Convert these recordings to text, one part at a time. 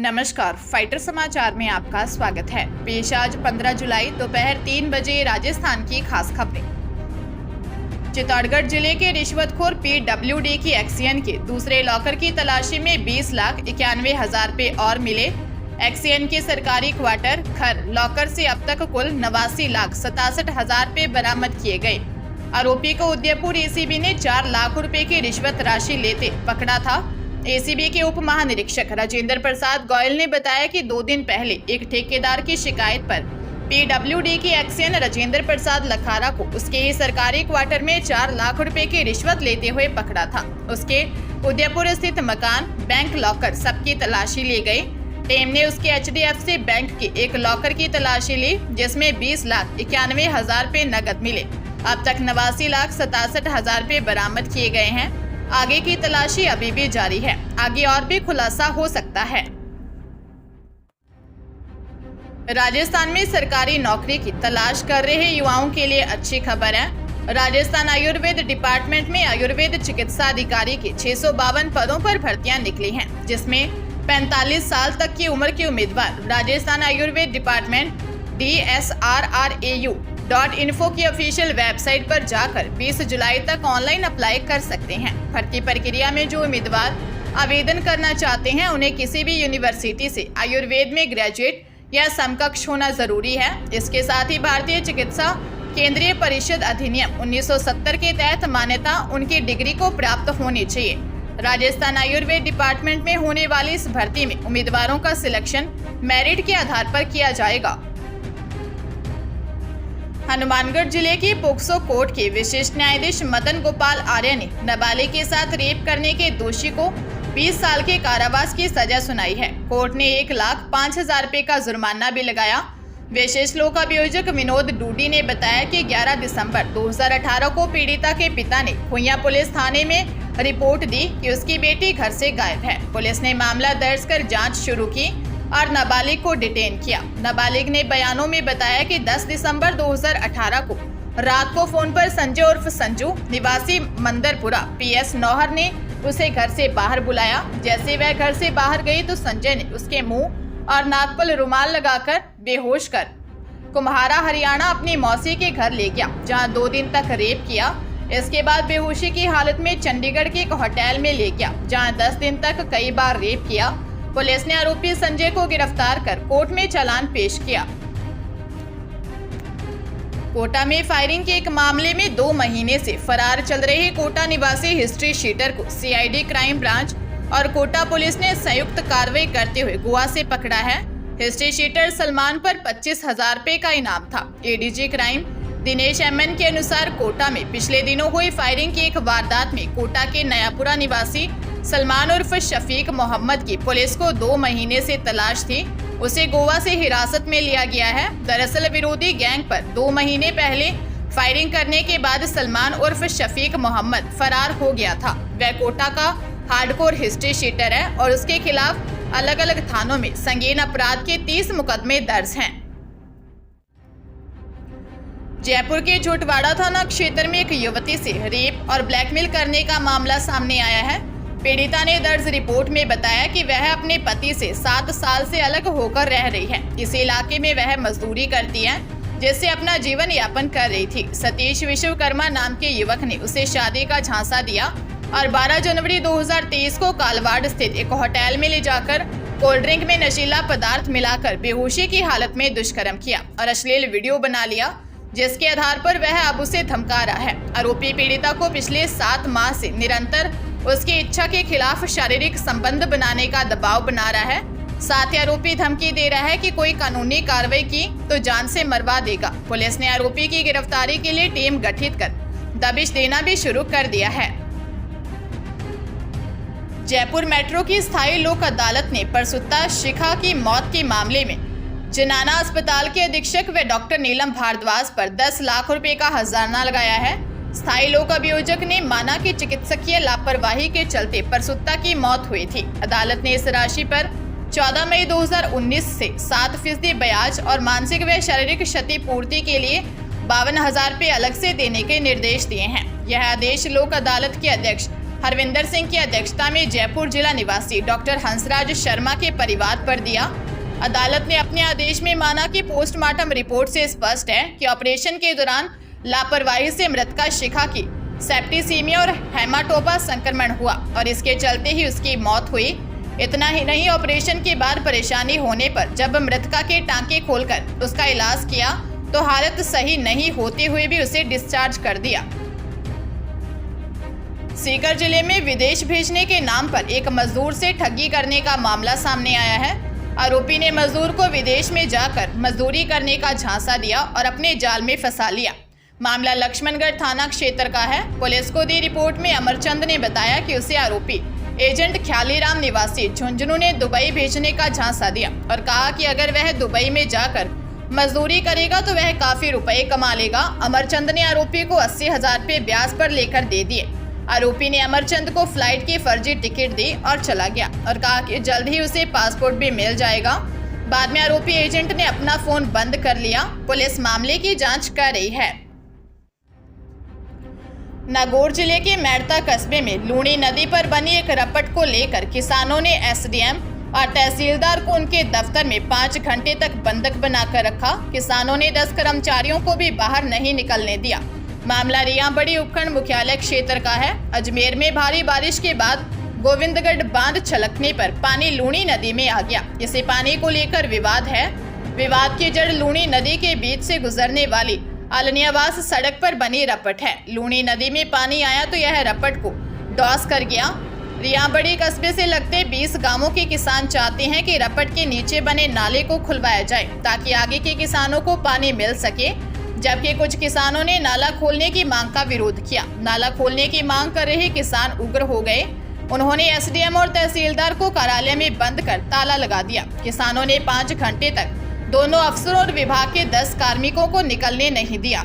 नमस्कार, फाइटर समाचार में आपका स्वागत है। पेश आज 15 जुलाई दोपहर 3 बजे राजस्थान की खास खबरें। चित्तौड़गढ़ जिले के रिश्वतखोर PWD की एक्सियन के दूसरे लॉकर की तलाशी में 20,91,000 रुपए और मिले। एक्सियन के सरकारी क्वार्टर खर लॉकर से अब तक कुल 89,67,000 रुपए बरामद किए गए। आरोपी को उदयपुर ACB ने 4 लाख रुपए की रिश्वत राशि लेते पकड़ा था। ACB के उप महानिरीक्षक राजेंद्र प्रसाद गोयल ने बताया कि 2 दिन पहले एक ठेकेदार की शिकायत पर PWD की एक्सियन राजेंद्र प्रसाद लखारा को उसके ही सरकारी क्वार्टर में 4 लाख रुपए की रिश्वत लेते हुए पकड़ा था। उसके उदयपुर स्थित मकान, बैंक, लॉकर सबकी तलाशी ली गई। टीम ने उसके HDFC बैंक के एक लॉकर की तलाशी ली, जिसमें 20,91,000 रुपए नकद मिले। अब तक 89,67,000 रुपए बरामद किए गए हैं। आगे की तलाशी अभी भी जारी है, आगे और भी खुलासा हो सकता है। राजस्थान में सरकारी नौकरी की तलाश कर रहे युवाओं के लिए अच्छी खबर है। राजस्थान आयुर्वेद डिपार्टमेंट में आयुर्वेद चिकित्सा अधिकारी के 652 पदों पर भर्तियां निकली हैं, जिसमें 45 साल तक की उम्र के उम्मीदवार राजस्थान आयुर्वेद डिपार्टमेंट DSRRAU.info की ऑफिशियल वेबसाइट पर जाकर 20 जुलाई तक ऑनलाइन अप्लाई कर सकते हैं। भर्ती प्रक्रिया में जो उम्मीदवार आवेदन करना चाहते हैं, उन्हें किसी भी यूनिवर्सिटी से आयुर्वेद में ग्रेजुएट या समकक्ष होना जरूरी है। इसके साथ ही भारतीय चिकित्सा केंद्रीय परिषद अधिनियम 1970 के तहत मान्यता उनकी डिग्री को प्राप्त होनी चाहिए। राजस्थान आयुर्वेद डिपार्टमेंट में होने वाली इस भर्ती में उम्मीदवारों का सिलेक्शन मेरिट के आधार पर किया जाएगा। हनुमानगढ़ जिले की पोक्सो कोर्ट के विशिष्ट न्यायाधीश मदन गोपाल आर्य ने नाबालिग के साथ रेप करने के दोषी को 20 साल के कारावास की सजा सुनाई है। कोर्ट ने 1,05,000 रुपए का जुर्माना भी लगाया। विशेष लोक अभियोजक विनोद डूडी ने बताया कि 11 दिसंबर 2018 को पीड़िता के पिता ने खुइया पुलिस थाने में रिपोर्ट दी कि उसकी बेटी घर से गायब है। पुलिस ने मामला दर्ज कर जाँच शुरू की और नाबालिग को डिटेन किया। नाबालिग ने बयानों में बताया कि 10 दिसंबर 2018 को रात को फोन पर संजय उर्फ संजू निवासी मंदरपुरा PS नौहर ने उसे घर से बाहर बुलाया। जैसे वह घर से बाहर गई तो संजय ने उसके मुंह और नाक पर रुमाल लगाकर बेहोश कर कुम्हारा हरियाणा अपनी मौसी के घर ले गया, जहां 2 दिन तक रेप किया। इसके बाद बेहोशी की हालत में चंडीगढ़ के एक होटल में ले गया, जहां 10 दिन तक कई बार रेप किया। पुलिस ने आरोपी संजय को गिरफ्तार कर कोर्ट में चालान पेश किया। कोटा में फायरिंग के एक मामले में 2 महीने से फरार चल रहे कोटा निवासी हिस्ट्री शीटर को CID क्राइम ब्रांच और कोटा पुलिस ने संयुक्त कार्रवाई करते हुए गोवा से पकड़ा है। हिस्ट्री शीटर सलमान पर 25,000 रुपए का इनाम था। ADG क्राइम दिनेश MN के अनुसार कोटा में पिछले दिनों हुई फायरिंग की एक वारदात में कोटा के नयापुरा निवासी सलमान उर्फ शफीक मोहम्मद की पुलिस को 2 महीने से तलाश थी। उसे गोवा से हिरासत में लिया गया है। दरअसल विरोधी गैंग पर 2 महीने पहले फायरिंग करने के बाद सलमान उर्फ शफीक मोहम्मद फरार हो गया था। वह कोटा का हार्डकोर हिस्ट्री शीटर है और उसके खिलाफ अलग अलग थानों में संगीन अपराध के 30 मुकदमे दर्ज हैं। जयपुर के झोटवाड़ा थाना क्षेत्र में एक युवती से रेप और ब्लैकमेल करने का मामला सामने आया है। पीड़िता ने दर्ज रिपोर्ट में बताया कि वह अपने पति से 7 साल से अलग होकर रह रही है। इस इलाके में वह मजदूरी करती है, जिससे अपना जीवन यापन कर रही थी। सतीश विश्वकर्मा नाम के युवक ने उसे शादी का झांसा दिया और 12 जनवरी 2023 को कालवाड़ स्थित एक होटल में ले जाकर कोल्ड ड्रिंक में नशीला पदार्थ मिलाकर बेहोशी की हालत में दुष्कर्म किया और अश्लील वीडियो बना लिया, जिसके आधार पर वह अब उसे धमका रहा है। आरोपी पीड़िता को पिछले 7 माह से निरंतर उसकी इच्छा के खिलाफ शारीरिक संबंध बनाने का दबाव बना रहा है। साथ ही आरोपी धमकी दे रहा है कि कोई कानूनी कार्रवाई की तो जान से मरवा देगा। पुलिस ने आरोपी की गिरफ्तारी के लिए टीम गठित कर दबिश देना भी शुरू कर दिया है। जयपुर मेट्रो की स्थायी लोक अदालत ने प्रसूता शिखा की मौत के मामले में जनाना अस्पताल के अधीक्षक व डॉक्टर नीलम भारद्वाज पर 10 लाख रुपए का हर्जाना लगाया है। स्थायी लोक अभियोजक ने माना कि चिकित्सकीय लापरवाही के चलते प्रसूता की मौत हुई थी। अदालत ने इस राशि पर 14 मई 2019 से 7% ब्याज और मानसिक व शारीरिक क्षतिपूर्ति के लिए 52,000 रुपए अलग से देने के निर्देश दिए हैं। यह आदेश लोक अदालत के अध्यक्ष हरविंदर सिंह की अध्यक्षता में जयपुर जिला निवासी डॉक्टर हंसराज शर्मा के परिवार पर दिया। अदालत ने अपने आदेश में माना कि पोस्टमार्टम रिपोर्ट से स्पष्ट है कि ऑपरेशन के दौरान लापरवाही से मृतका शिखा की सेप्टिसीमिया और हेमाटोमा संक्रमण हुआ और इसके चलते ही उसकी मौत हुई। इतना ही नहीं, ऑपरेशन के बाद परेशानी होने पर जब मृतका के टांके खोलकर उसका इलाज किया तो हालत सही नहीं होते हुए भी उसे डिस्चार्ज कर दिया। सीकर जिले में विदेश भेजने के नाम पर एक मजदूर से ठगी करने का मामला सामने आया है। आरोपी ने मजदूर को विदेश में जाकर मजदूरी करने का झांसा दिया और अपने जाल में फंसा लिया। मामला लक्ष्मणगढ़ थाना क्षेत्र का है। पुलिस को दी रिपोर्ट में अमरचंद ने बताया कि उसे आरोपी एजेंट ख्यालीराम निवासी झुंझुनू ने दुबई भेजने का झांसा दिया और कहा कि अगर वह दुबई में जाकर मजदूरी करेगा तो वह काफी रुपए कमा लेगा। अमरचंद ने आरोपी को 80,000 रुपये ब्याज पर लेकर दे दिए। आरोपी ने अमरचंद को फ्लाइट की फर्जी टिकट दी और चला गया और कहा कि जल्द ही उसे पासपोर्ट भी मिल जाएगा। बाद में आरोपी एजेंट ने अपना फोन बंद कर लिया। पुलिस मामले की जांच कर रही है। नागौर जिले के मेड़ता कस्बे में लूणी नदी पर बनी एक रपट को लेकर किसानों ने एसडीएम और तहसीलदार को उनके दफ्तर में 5 घंटे तक बंधक बनाकर रखा। किसानों ने 10 कर्मचारियों को भी बाहर नहीं निकलने दिया। मामला रियांबड़ी उपखंड मुख्यालय क्षेत्र का है। अजमेर में भारी बारिश के बाद गोविंदगढ़ बांध छलकने पर पानी लूणी नदी में आ गया। इसी पानी को लेकर विवाद है। विवाद की जड़ लूणी नदी के बीच से गुजरने वाली अलनियावास सड़क पर बनी रपट है। लूणी नदी में पानी आया तो यह रपट को डॉस कर गया। रियांबड़ी कस्बे से लगते 20 गांवों के किसान चाहते हैं कि रपट के नीचे बने नाले को खुलवाया जाए ताकि आगे के किसानों को पानी मिल सके, जबकि कुछ किसानों ने नाला खोलने की मांग का विरोध किया। नाला खोलने की मांग कर रहे किसान उग्र हो गए। उन्होंने एसडीएम और तहसीलदार को कार्यालय में बंद कर ताला लगा दिया। किसानों ने 5 घंटे तक दोनों अफसरों और विभाग के 10 कार्मिकों को निकलने नहीं दिया।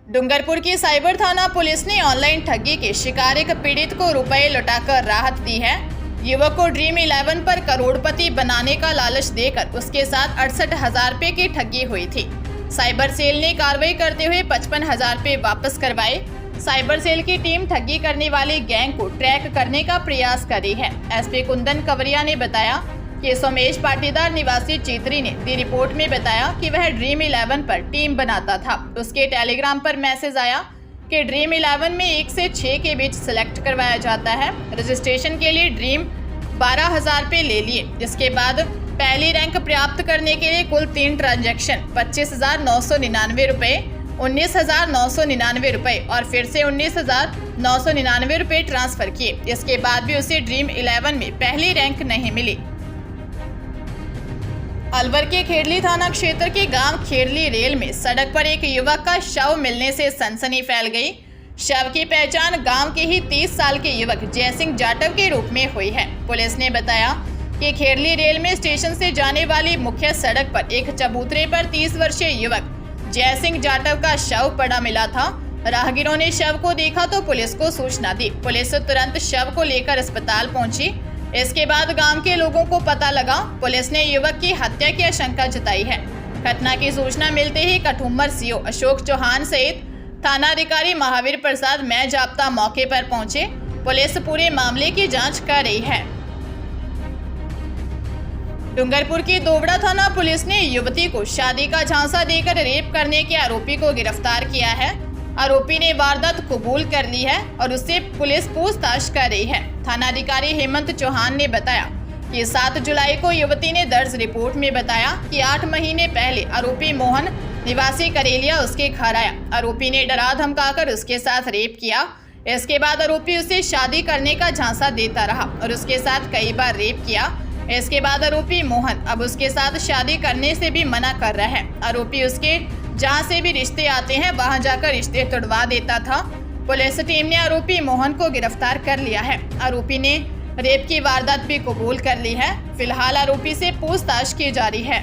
डूंगरपुर की साइबर थाना पुलिस ने ऑनलाइन ठगी के शिकार एक पीड़ित को रुपए लौटाकर राहत दी है। युवक को ड्रीम 11 पर करोड़पति बनाने का लालच देकर उसके साथ 68,000 रुपये की ठगी हुई थी। साइबर सेल ने कार्रवाई करते हुए 55,000 रुपये वापस करवाए। साइबर सेल की टीम ठगी करने वाली गैंग को ट्रैक करने का प्रयास कर रही है। एसपी कुंदन कंवरिया ने बताया कि सोमेश पाटीदार निवासी चीतरी ने दी रिपोर्ट में बताया कि वह ड्रीम 11 पर टीम बनाता था। उसके टेलीग्राम पर मैसेज आया कि ड्रीम 11 में 1 से 6 के बीच सिलेक्ट करवाया जाता है। रजिस्ट्रेशन के लिए ड्रीम 12,000 रुपये ले लिए। इसके बाद पहली रैंक प्राप्त करने के लिए कुल 3 ट्रांजैक्शन 25,999 रुपये, 19,999 रुपये और फिर से 19,999 रुपये ट्रांसफर किए। इसके बाद भी उसे ड्रीम 11 में पहली रैंक नहीं मिली। अलवर के खेड़ली थाना क्षेत्र के गांव खेड़ली रेल में सड़क पर एक युवक का शव मिलने से सनसनी फैल गई। शव की पहचान गांव के ही 30 साल के युवक जयसिंह जाटव के रूप में हुई है। पुलिस ने बताया कि खेड़ली रेल में स्टेशन से जाने वाली मुख्य सड़क पर एक चबूतरे पर 30 वर्षीय युवक जयसिंह जाटव का शव पड़ा मिला था। राहगीरों ने शव को देखा तो पुलिस को सूचना दी। पुलिस तुरंत शव को लेकर अस्पताल पहुंची। इसके बाद गांव के लोगों को पता लगा। पुलिस ने युवक की हत्या की आशंका जताई है। घटना की सूचना मिलते ही कठुमर सीओ अशोक चौहान सहित थानाधिकारी महावीर प्रसाद जाब्ता मौके पर पहुंचे। पुलिस पूरे मामले की जांच कर रही है। डूंगरपुर की दोवड़ा थाना पुलिस ने युवती को शादी का झांसा देकर रेप करने के आरोपी को गिरफ्तार किया है। आरोपी ने वारदात कबूल कर ली है और उससे पुलिस पूछताछ कर रही है। थानाधिकारी हेमंत चौहान ने बताया कि 7 जुलाई को युवती ने दर्ज रिपोर्ट में बताया कि 8 महीने पहले आरोपी मोहन निवासी करेलिया उसके घर आया। आरोपी ने डरा धमकाकर उसके साथ रेप किया। इसके बाद आरोपी उसे शादी करने का झांसा देता रहा और उसके साथ कई बार रेप किया। इसके बाद आरोपी मोहन अब उसके साथ शादी करने से भी मना कर रहा है। आरोपी उसके जहां से भी रिश्ते आते हैं वहां जाकर रिश्ते तोड़वा देता था। पुलिस टीम ने आरोपी मोहन को गिरफ्तार कर लिया है। आरोपी ने रेप की वारदात भी कबूल कर ली है। फिलहाल आरोपी से पूछताछ की जा रही है।